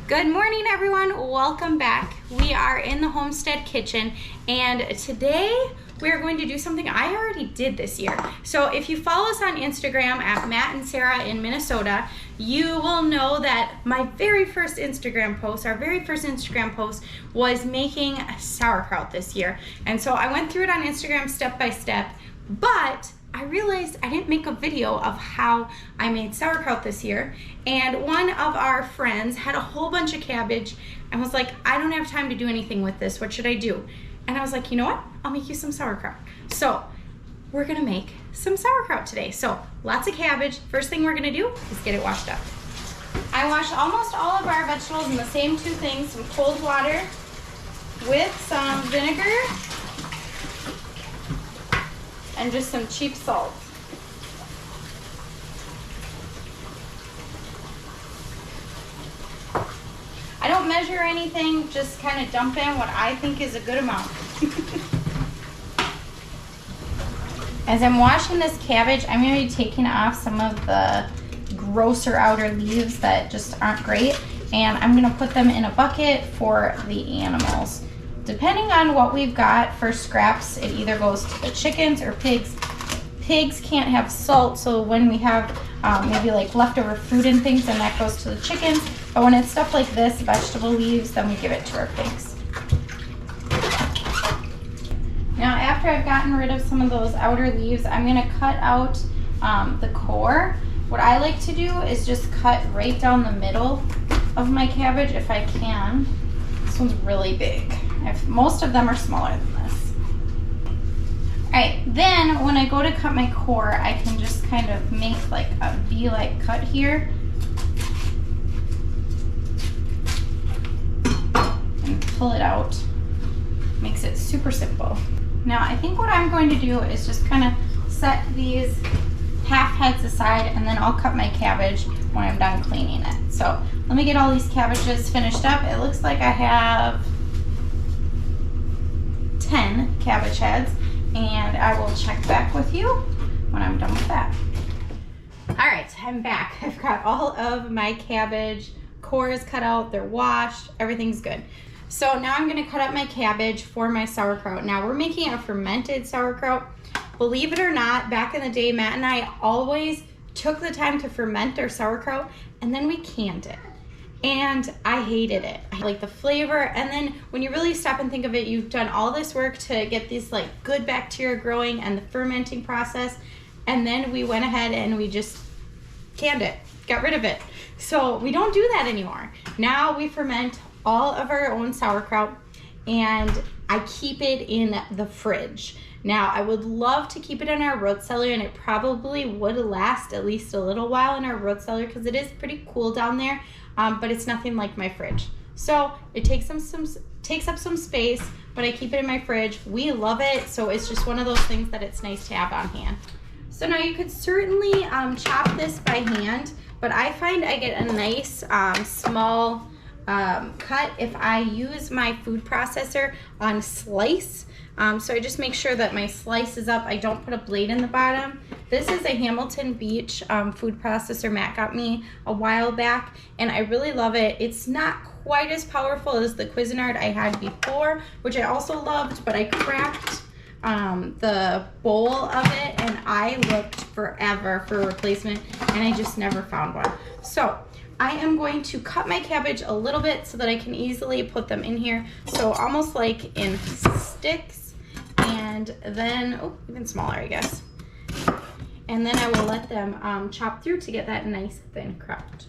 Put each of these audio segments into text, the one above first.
Good morning, everyone. Welcome back. We are in the homestead kitchen, and today we're going to do something I already did this year. So if you follow us on Instagram at Matt and Sara in Minnesota, you will know that my very first Instagram post, was making sauerkraut this year. And so I went through it on Instagram step by step, but I realized I didn't make a video of how I made sauerkraut this year. And one of our friends had a whole bunch of cabbage and was like, I don't have time to do anything with this. What should I do? And I was like, you know what? I'll make you some sauerkraut. So we're gonna make some sauerkraut today. So lots of cabbage. First thing we're gonna do is get it washed up. I washed almost all of our vegetables in the same two things, some cold water with some vinegar and just some cheap salt. I don't measure anything, just kind of dump in what I think is a good amount. As I'm washing this cabbage, I'm going to be taking off some of the grosser outer leaves that just aren't great, and I'm going to put them in a bucket for the animals. Depending on what we've got for scraps, it either goes to the chickens or pigs. Pigs can't have salt, so when we have maybe like leftover food and things, then that goes to the chickens. But when it's stuff like this, vegetable leaves, then we give it to our pigs. Now after I've gotten rid of some of those outer leaves, I'm gonna cut out the core. What I like to do is just cut right down the middle of my cabbage if I can. This one's really big. Most of them are smaller than this. Alright, then when I go to cut my core, I can just kind of make like a V-like cut here. And pull it out. Makes it super simple. Now I think what I'm going to do is just kind of set these half heads aside, and then I'll cut my cabbage when I'm done cleaning it. So let me get all these cabbages finished up. It looks like I have 10 cabbage heads, and I will check back with you when I'm done with that. All right, I'm back. I've got all of my cabbage cores cut out, they're washed, everything's good. So now I'm gonna cut up my cabbage for my sauerkraut. Now we're making a fermented sauerkraut. Believe it or not, back in the day, Matt and I always took the time to ferment our sauerkraut, and then we canned it. And I hated it. I like the flavor, and then when you really stop and think of it, you've done all this work to get these like good bacteria growing and the fermenting process, and then we went ahead and we just canned it, got rid of it. So we don't do that anymore. Now we ferment all of our own sauerkraut, and I keep it in the fridge. Now, I would love to keep it in our root cellar, and it probably would last at least a little while in our root cellar because it is pretty cool down there, but it's nothing like my fridge. So it takes up some space, but I keep it in my fridge. We love it, so it's just one of those things that it's nice to have on hand. So now you could certainly chop this by hand, but I find I get a nice small cut if I use my food processor on slice. So I just make sure that my slice is up. I don't put a blade in the bottom. This is a Hamilton Beach food processor Matt got me a while back, and I really love it. It's not quite as powerful as the Cuisinart I had before, which I also loved, but I cracked the bowl of it, and I looked forever for a replacement, and I just never found one. So I am going to cut my cabbage a little bit so that I can easily put them in here. So almost like in sticks, and then, oh, even smaller, I guess. And then I will let them chop through to get that nice thin crust.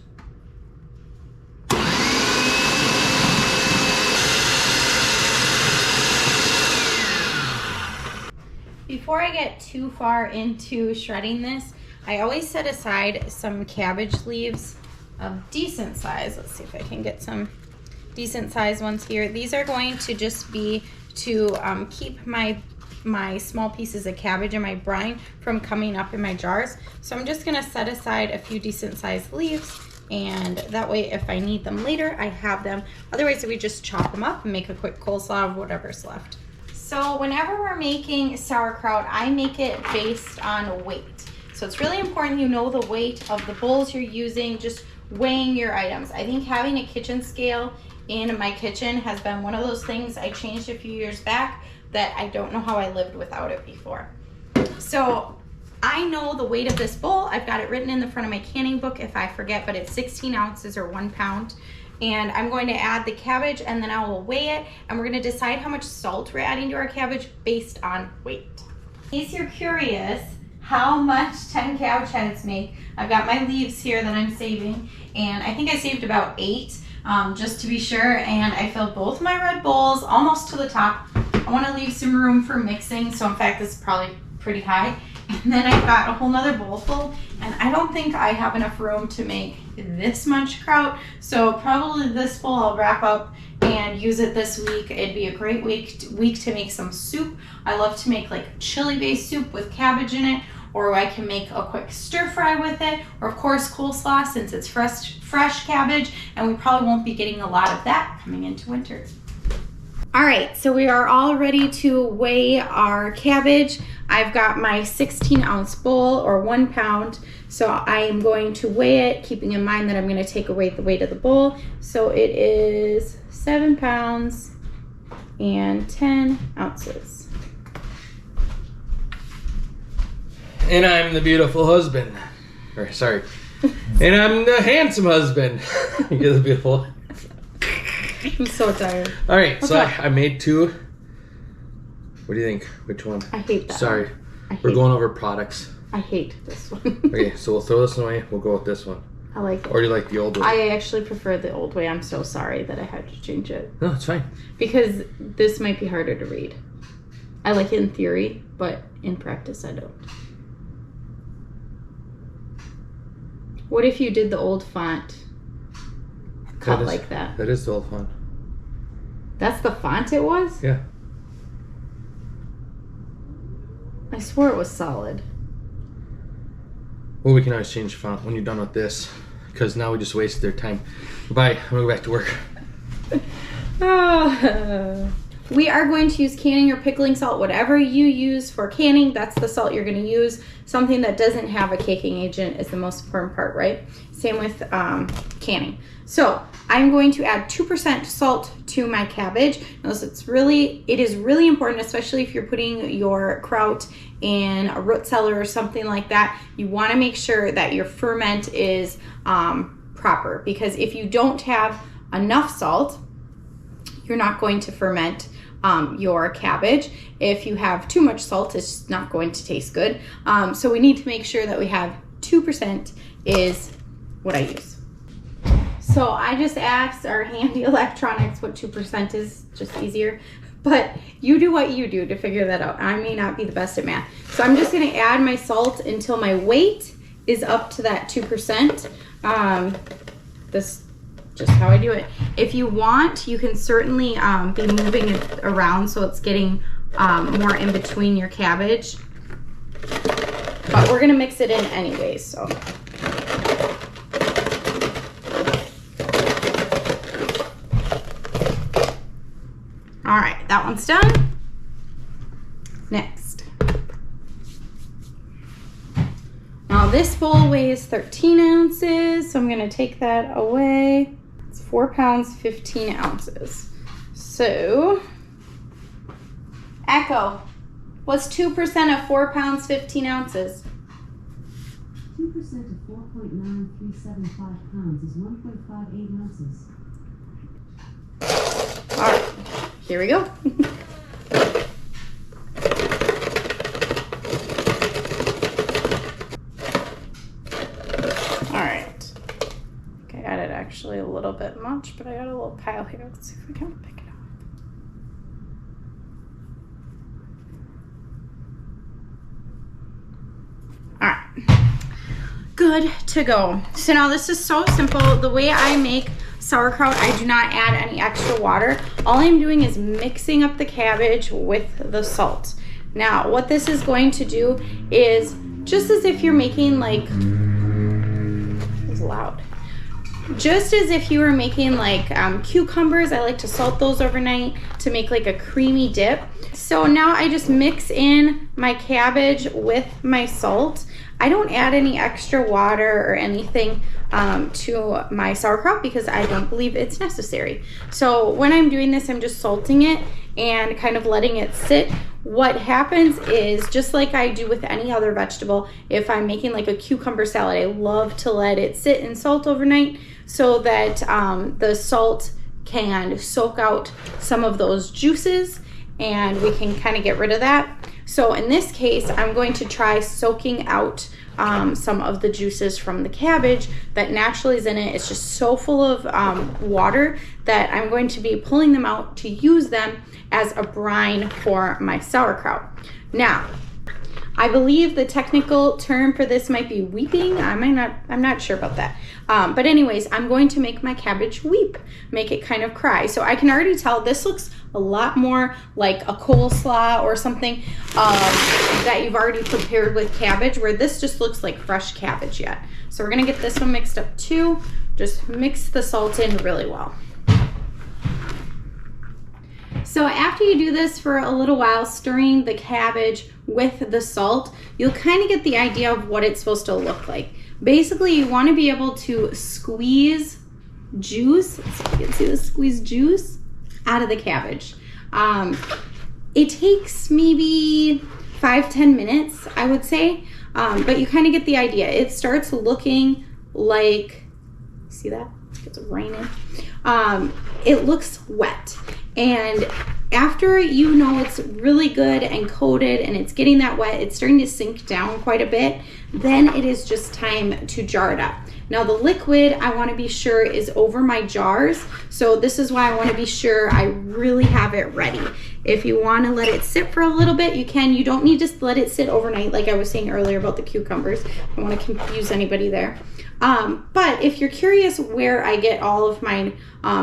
Before I get too far into shredding this, I always set aside some cabbage leaves of decent size. Let's see if I can get some decent size ones here. These are going to just be to keep my small pieces of cabbage in my brine from coming up in my jars. So I'm just gonna set aside a few decent sized leaves, and that way if I need them later, I have them. Otherwise we just chop them up and make a quick coleslaw of whatever's left. So whenever we're making sauerkraut, I make it based on weight. So it's really important you know the weight of the bowls you're using, just weighing your items. I think having a kitchen scale in my kitchen has been one of those things I changed a few years back that I don't know how I lived without it before. So I know the weight of this bowl. I've got it written in the front of my canning book if I forget, but it's 16 ounces or 1 pound. And I'm going to add the cabbage and then I will weigh it, and we're going to decide how much salt we're adding to our cabbage based on weight. In case you're curious how much 10 cabbage heads make, I've got my leaves here that I'm saving, and I think I saved about 8 just to be sure, and I filled both my red bowls almost to the top. I want to leave some room for mixing, so in fact this is probably pretty high. And then I've got a whole nother bowl full, and I don't think I have enough room to make this much kraut, so probably this bowl I'll wrap up and use it this week. It'd be a great week to make some soup. I love to make like chili based soup with cabbage in it, or I can make a quick stir fry with it, or of course coleslaw since it's fresh cabbage, and we probably won't be getting a lot of that coming into winter. All right, so we are all ready to weigh our cabbage. I've got my 16 ounce bowl or 1 pound. So I am going to weigh it, keeping in mind that I'm going to take away the weight of the bowl. So it is 7 pounds and 10 ounces. And I'm the beautiful husband. Or sorry. And I'm the handsome husband. You're the beautiful. I'm so tired. All right, so I made 2. What do you think? Which one? I hate that. Sorry. We're going over products. I hate this one. Okay, so we'll throw this away. We'll go with this one. I like it. Or do you like the old way? I actually prefer the old way. I'm so sorry that I had to change it. No, it's fine. Because this might be harder to read. I like it in theory, but in practice I don't. What if you did the old font cut like that? That is the old font. That's the font it was? Yeah. I swore it was solid. Well, we can always change the font when you're done with this, because now we just wasted their time. Bye. I'm going to go back to work. We are going to use canning or pickling salt. Whatever you use for canning, that's the salt you're going to use. Something that doesn't have a caking agent is the most important part, right? Same with canning. So I'm going to add 2% salt to my cabbage. Notice it is really important, especially if you're putting your kraut in a root cellar or something like that. You want to make sure that your ferment is proper, because if you don't have enough salt, you're not going to ferment your cabbage. If you have too much salt, it's not going to taste good. So we need to make sure that we have 2% is what I use. So I just asked our handy electronics what 2% is, just easier. But you do what you do to figure that out. I may not be the best at math. So I'm just going to add my salt until my weight is up to that 2%. This just how I do it. If you want, you can certainly be moving it around so it's getting more in between your cabbage. But we're gonna mix it in anyways, so. All right, that one's done. Next. Now this bowl weighs 13 ounces, so I'm gonna take that away. 4 pounds, 15 ounces. So, Echo, what's 2% of 4 pounds, 15 ounces? 2% of 4.9375 pounds is 1.58 ounces. All right, here we go. Actually a little bit much, but I got a little pile here. Let's see if we can pick it up. All right, good to go. So now this is so simple. The way I make sauerkraut, I do not add any extra water. All I'm doing is mixing up the cabbage with the salt. Now, what this is going to do is just as if you're making like, it was loud. Just as if you were making like cucumbers, I like to salt those overnight to make like a creamy dip. So now I just mix in my cabbage with my salt. I don't add any extra water or anything to my sauerkraut because I don't believe it's necessary. So when I'm doing this, I'm just salting it and kind of letting it sit. What happens is, just like I do with any other vegetable, if I'm making like a cucumber salad, I love to let it sit in salt overnight so that the salt can soak out some of those juices and we can kind of get rid of that. So in this case, I'm going to try soaking out some of the juices from the cabbage that naturally is in it. It's just so full of water that I'm going to be pulling them out to use them as a brine for my sauerkraut. Now, I believe the technical term for this might be weeping. I'm not sure about that. But anyways, I'm going to make my cabbage weep, make it kind of cry. So I can already tell this looks a lot more like a coleslaw or something that you've already prepared with cabbage, where this just looks like fresh cabbage yet. So we're gonna get this one mixed up too. Just mix the salt in really well. So after you do this for a little while, stirring the cabbage with the salt, you'll kind of get the idea of what it's supposed to look like. Basically, you want to be able to squeeze juice, let's see if you can see the squeeze juice out of the cabbage. It takes maybe 5-10 minutes, I would say, but you kind of get the idea. It starts looking like, see that? It's raining. It looks wet. And after you know it's really good and coated and it's getting that wet, it's starting to sink down quite a bit, then it is just time to jar it up. Now the liquid, I want to be sure is over my jars. So this is why I want to be sure I really have it ready. If you want to let it sit for a little bit, you can. You don't need to let it sit overnight like I was saying earlier about the cucumbers. I don't want to confuse anybody there. But if you're curious where I get all of my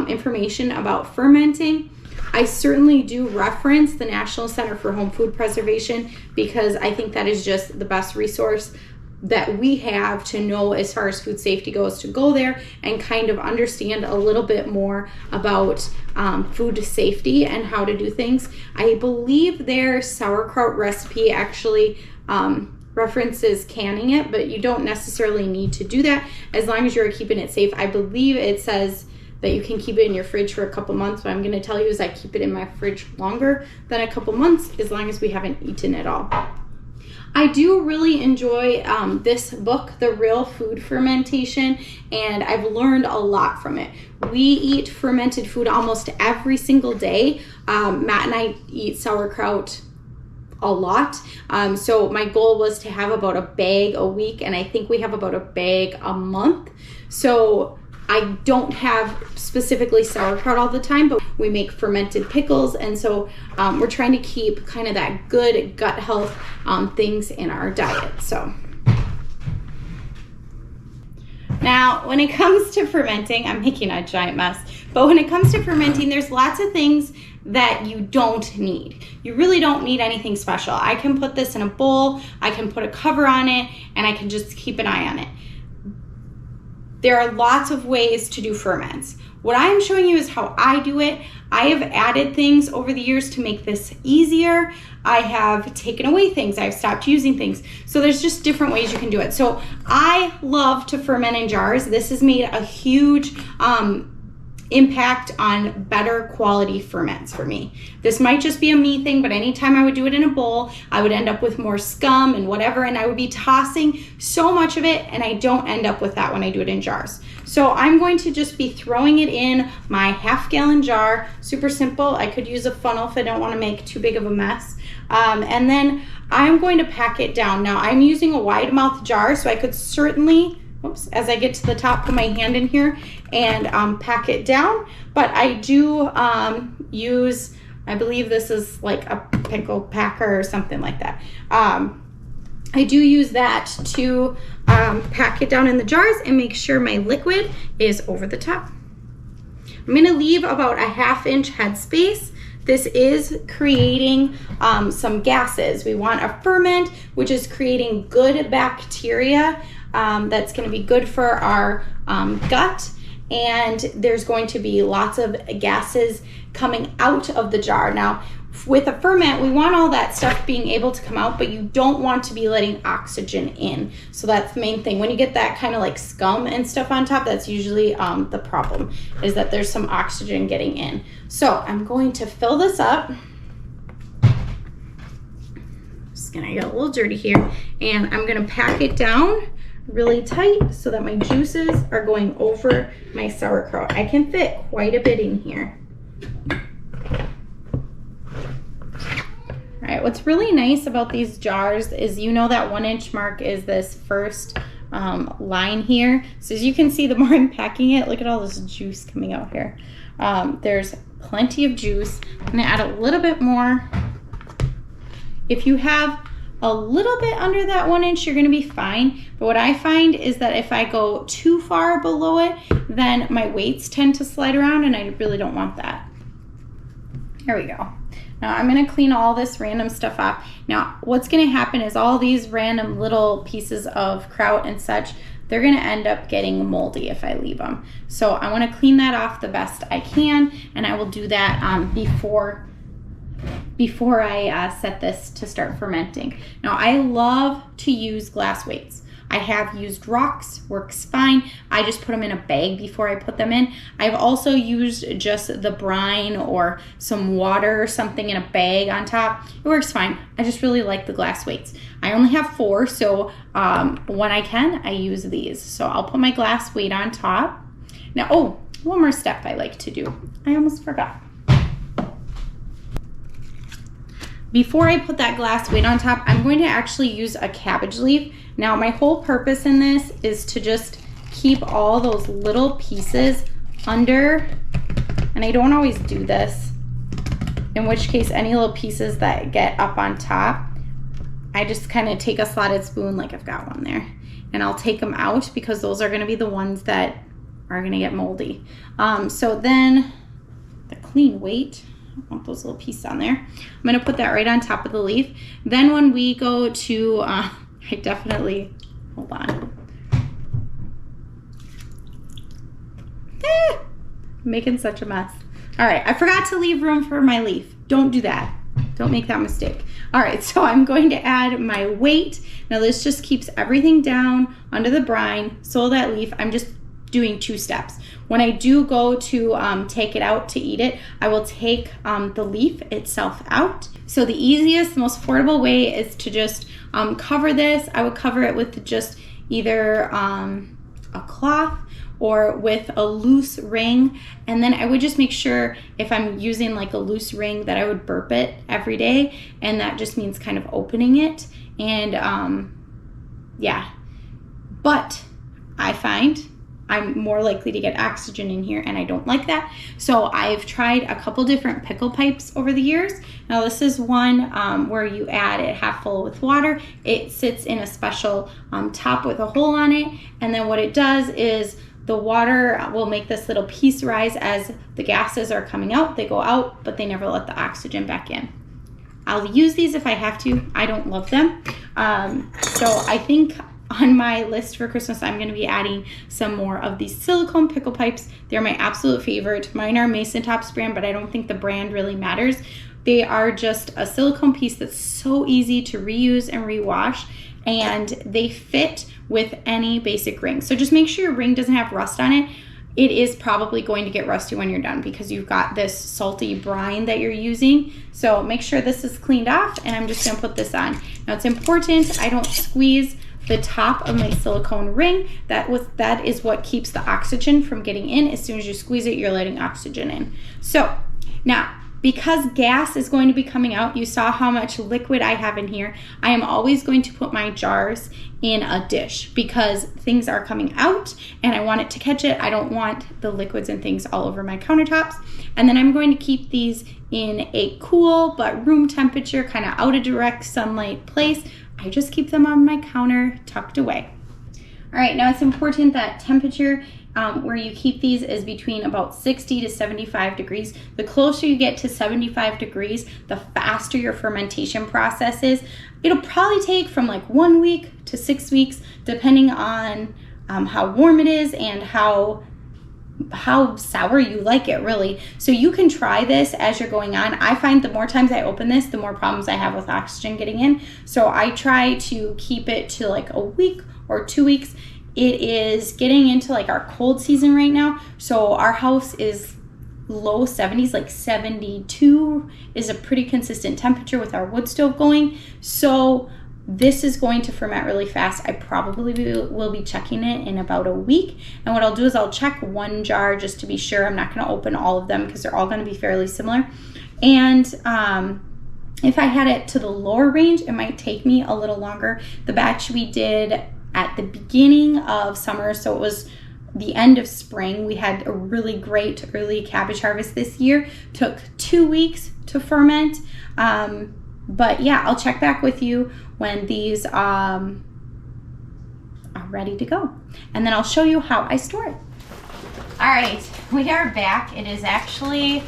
information about fermenting, I certainly do reference the National Center for Home Food Preservation because I think that is just the best resource that we have to know as far as food safety goes, to go there and kind of understand a little bit more about food safety and how to do things. I believe their sauerkraut recipe actually references canning it, but you don't necessarily need to do that as long as you're keeping it safe. I believe it says that you can keep it in your fridge for a couple months. What I'm going to tell you is I keep it in my fridge longer than a couple months as long as we haven't eaten it all. I do really enjoy this book, The Real Food Fermentation, and I've learned a lot from it. We eat fermented food almost every single day. Matt and I eat sauerkraut a lot. So my goal was to have about a bag a week, and I think we have about a bag a month. So I don't have specifically sauerkraut all the time, but we make fermented pickles, and so we're trying to keep kind of that good gut health things in our diet. So now when it comes to fermenting, I'm making a giant mess, but when it comes to fermenting, there's lots of things that you don't need. You really don't need anything special. I can put this in a bowl, I can put a cover on it, and I can just keep an eye on it. There are lots of ways to do ferments. What I'm showing you is how I do it. I have added things over the years to make this easier. I have taken away things. I've stopped using things. So there's just different ways you can do it. So I love to ferment in jars. This has made a huge impact on better quality ferments for me. This might just be a me thing, but anytime I would do it in a bowl, I would end up with more scum and whatever, and I would be tossing so much of it, and I don't end up with that when I do it in jars. So I'm going to just be throwing it in my half-gallon jar. Super simple. I could use a funnel if I don't want to make too big of a mess. And then I'm going to pack it down. Now I'm using a wide mouth jar, so I could certainly, oops, as I get to the top, put my hand in here and pack it down. But I do use, I believe this is like a pickle packer or something like that. I do use that to pack it down in the jars and make sure my liquid is over the top. I'm going to leave about a 1/2 inch headspace. This is creating some gases. We want a ferment, which is creating good bacteria that's going to be good for our gut. and there's going to be lots of gases coming out of the jar. Now, with a ferment, we want all that stuff being able to come out, but you don't want to be letting oxygen in. So that's the main thing. When you get that kind of like scum and stuff on top, that's usually the problem, is that there's some oxygen getting in. So I'm going to fill this up. Just gonna get a little dirty here, and I'm gonna pack it down really tight so that my juices are going over my sauerkraut. I can fit quite a bit in here. All right, what's really nice about these jars is, you know, that 1 inch mark is this first line here. So as you can see, the more I'm packing it, look at all this juice coming out here. There's plenty of juice. I'm gonna add a little bit more. If you have a little bit under that 1 inch, you're gonna be fine. But what I find is that if I go too far below it, then my weights tend to slide around, and I really don't want that. Here we go. Now I'm gonna clean all this random stuff off. Now what's gonna happen is all these random little pieces of kraut and such, they're gonna end up getting moldy if I leave them. So I wanna clean that off the best I can, and I will do that before I set this to start fermenting. Now I love to use glass weights. I have used rocks, works fine. I just put them in a bag before I put them in. I've also used just the brine or some water or something in a bag on top. It works fine. I just really like the glass weights. I only have 4, so when I can, I use these. So I'll put my glass weight on top. Now, oh, one more step I like to do. I almost forgot. Before I put that glass weight on top, I'm going to actually use a cabbage leaf. Now, my whole purpose in this is to just keep all those little pieces under, and I don't always do this, in which case any little pieces that get up on top, I just kind of take a slotted spoon, like I've got one there, and I'll take them out because those are gonna be the ones that are gonna get moldy. So then the clean weight, I want those little pieces on there. I'm gonna put that right on top of the leaf. Then when we go to, I definitely, hold on. I'm making such a mess. All right, I forgot to leave room for my leaf. Don't do that. Don't make that mistake. All right, so I'm going to add my weight. Now this just keeps everything down under the brine. So that leaf, I'm just doing 2 steps. When I do go to take it out to eat it, I will take the leaf itself out. So the easiest, most affordable way is to just cover this. I would cover it with just either a cloth or with a loose ring, and then I would just make sure, if I'm using like a loose ring, that I would burp it every day, and that just means kind of opening it. And yeah, but I find I'm more likely to get oxygen in here, and I don't like that. So I've tried a couple different pickle pipes over the years. Now this is one where you add it half full with water. It sits in a special top with a hole on it, and then what it does is the water will make this little piece rise as the gases are coming out. They go out, but they never let the oxygen back in. I'll use these if I have to. I don't love them. So I think on my list for Christmas, I'm going to be adding some more of these silicone pickle pipes. They're my absolute favorite. Mine are Mason Tops brand, but I don't think the brand really matters. They are just a silicone piece that's so easy to reuse and rewash, and they fit with any basic ring. So just make sure your ring doesn't have rust on it. It is probably going to get rusty when you're done because you've got this salty brine that you're using. So make sure this is cleaned off, and I'm just going to put this on. Now it's important I don't squeeze the top of my silicone ring. That is what keeps the oxygen from getting in. As soon as you squeeze it, you're letting oxygen in. So now, because gas is going to be coming out, you saw how much liquid I have in here. I am always going to put my jars in a dish because things are coming out and I want it to catch it. I don't want the liquids and things all over my countertops. And then I'm going to keep these in a cool but room temperature, kind of out of direct sunlight place. I just keep them on my counter tucked away. All right, now it's important that temperature where you keep these is between about 60 to 75 degrees. The closer you get to 75 degrees, the faster your fermentation process is. It'll probably take from like 1 week to 6 weeks, depending on how warm it is and how how sour you like it, really. So you can try this as you're going on. I find the more times I open this, the more problems I have with oxygen getting in. So I try to keep it to like a week or 2 weeks. It is getting into like our cold season right now. So our house is low 70s, like 72 is a pretty consistent temperature with our wood stove going. So this is going to ferment really fast. I probably will be checking it in about a week. And what I'll do is I'll check one jar just to be sure. I'm not going to open all of them because they're all going to be fairly similar. And if I had it to the lower range, it might take me a little longer. The batch we did at the beginning of summer, so it was the end of spring. We had a really great early cabbage harvest this year. Took 2 weeks to ferment. But yeah, I'll check back with you when these are ready to go. And then I'll show you how I store it. All right, we are back. It is actually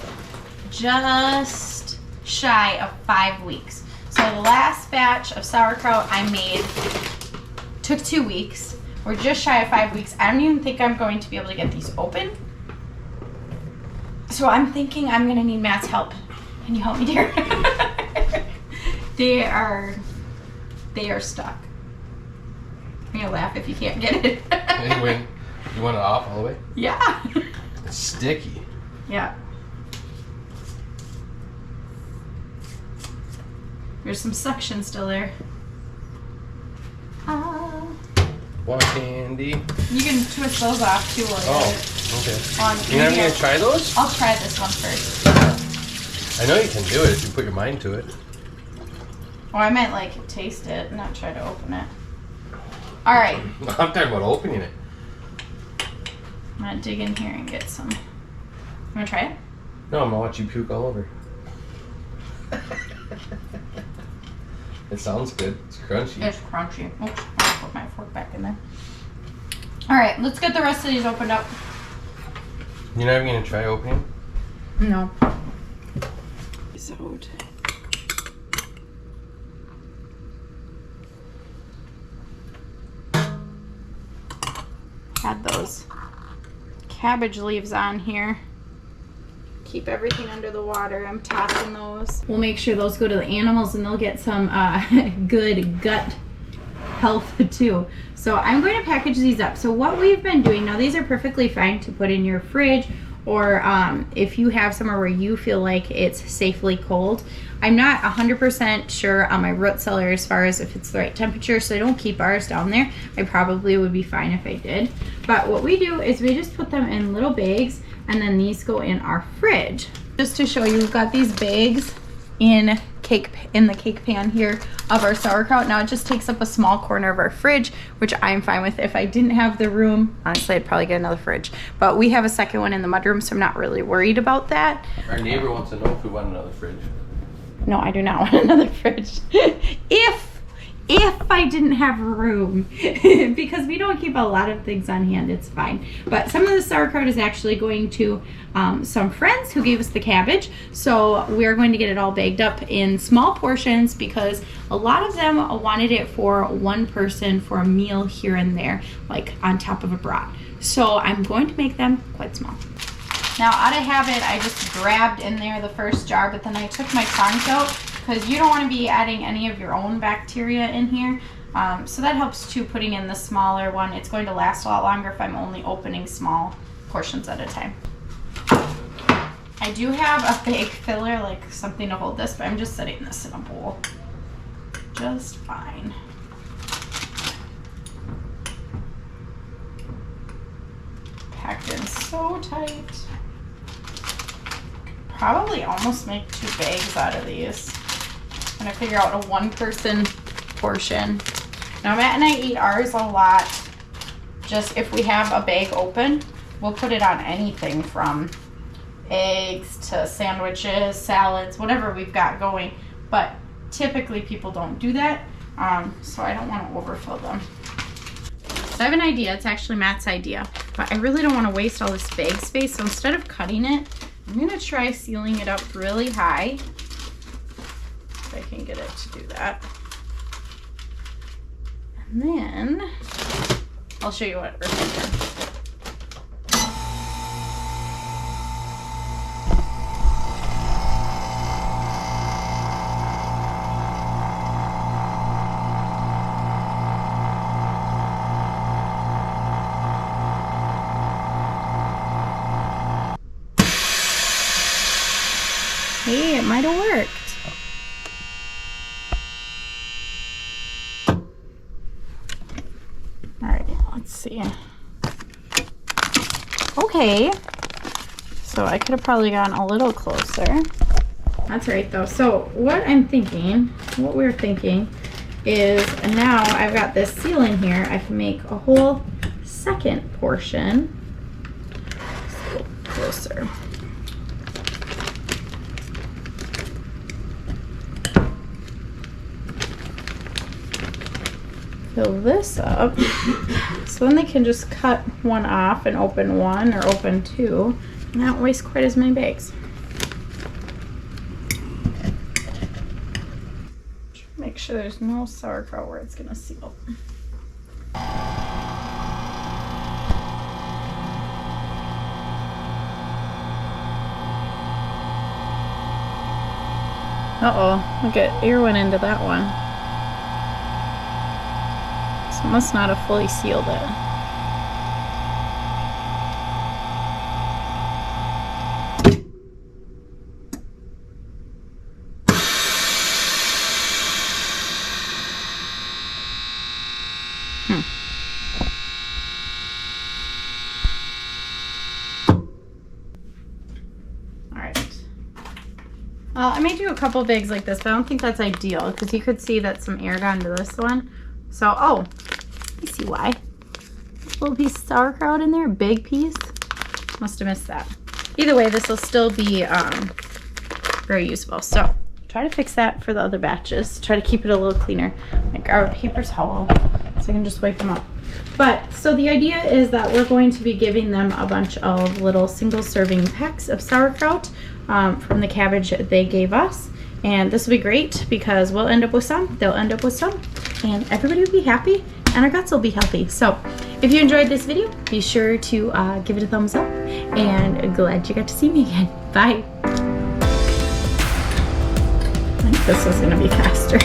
just shy of 5 weeks. So the last batch of sauerkraut I made took 2 weeks. We're just shy of 5 weeks. I don't even think I'm going to be able to get these open. So I'm thinking I'm gonna need Matt's help. Can you help me, dear? They are stuck. You're gonna laugh if you can't get it. Anyway, you want it off all the way? Yeah. It's sticky. Yeah. There's some suction still there. Want candy? You can twist those off too. Okay. You're not gonna try those? I'll try this one first. I know you can do it if you put your mind to it. Oh, I meant like taste it, not try to open it. All right. I'm talking about opening it. I'm gonna dig in here and get some. You wanna try it? No, I'm gonna watch you puke all over. It sounds good. It's crunchy. It's crunchy. Oops, I'll put my fork back in there. All right, let's get the rest of these opened up. You're not even gonna try opening? No. Had those cabbage leaves on here. Keep everything under the water. I'm tossing those. We'll make sure those go to the animals and they'll get some good gut health too. So I'm going to package these up. So what we've been doing, now these are perfectly fine to put in your fridge, or if you have somewhere where you feel like it's safely cold. I'm not 100% sure on my root cellar as far as if it's the right temperature, so I don't keep ours down there. I probably would be fine if I did. But what we do is we just put them in little bags, and then these go in our fridge. Just to show you, we've got these bags in the cake pan here of our sauerkraut. Now it just takes up a small corner of our fridge, which I'm fine with. If I didn't have the room, honestly, I'd probably get another fridge. But we have a second one in the mudroom, so I'm not really worried about that. Our neighbor wants to know if we want another fridge. No, I do not want another fridge. If I didn't have room, because we don't keep a lot of things on hand, it's fine. But some of the sauerkraut is actually going to some friends who gave us the cabbage. So we're going to get it all bagged up in small portions because a lot of them wanted it for one person for a meal here and there, like on top of a brat. So I'm going to make them quite small. Now, out of habit, I just grabbed in there the first jar, but then I took my tongs out because you don't want to be adding any of your own bacteria in here. So that helps too, putting in the smaller one. It's going to last a lot longer if I'm only opening small portions at a time. I do have a bag filler, like something to hold this, but I'm just setting this in a bowl. Just fine. Packed in so tight. Probably almost make 2 bags out of these. I'm gonna figure out a 1-person portion. Now Matt and I eat ours a lot. Just if we have a bag open, we'll put it on anything from eggs to sandwiches, salads, whatever we've got going. But typically people don't do that, so I don't want to overfill them. So I have an idea. It's actually Matt's idea, but I really don't want to waste all this bag space. So instead of cutting it, I'm going to try sealing it up really high, if I can get it to do that. And then I'll show you what we're thinking. Hey, it might have worked. All right, let's see. Okay, so I could have probably gotten a little closer. That's right though. So what we're thinking is now I've got this ceiling here, I can make a whole second portion. Just a little closer. Fill this up. So then they can just cut one off and open one or open two and not waste quite as many bags. Make sure there's no sauerkraut where it's gonna seal. Uh-oh, look at air went into that one. So it must not have fully sealed it. I may do a couple bags like this, but I don't think that's ideal because you could see that some air got into this one. So, oh, I see why. A little piece of sauerkraut in there, a big piece. Must have missed that. Either way, this will still be very useful. So, try to fix that for the other batches. Try to keep it a little cleaner. Like our paper's hollow, so I can just wipe them up. But, so the idea is that we're going to be giving them a bunch of little single serving packs of sauerkraut from the cabbage they gave us. And this will be great because we'll end up with some, they'll end up with some, and everybody will be happy and our guts will be healthy. So if you enjoyed this video, be sure to give it a thumbs up, and glad you got to see me again. Bye. I think this is gonna be faster.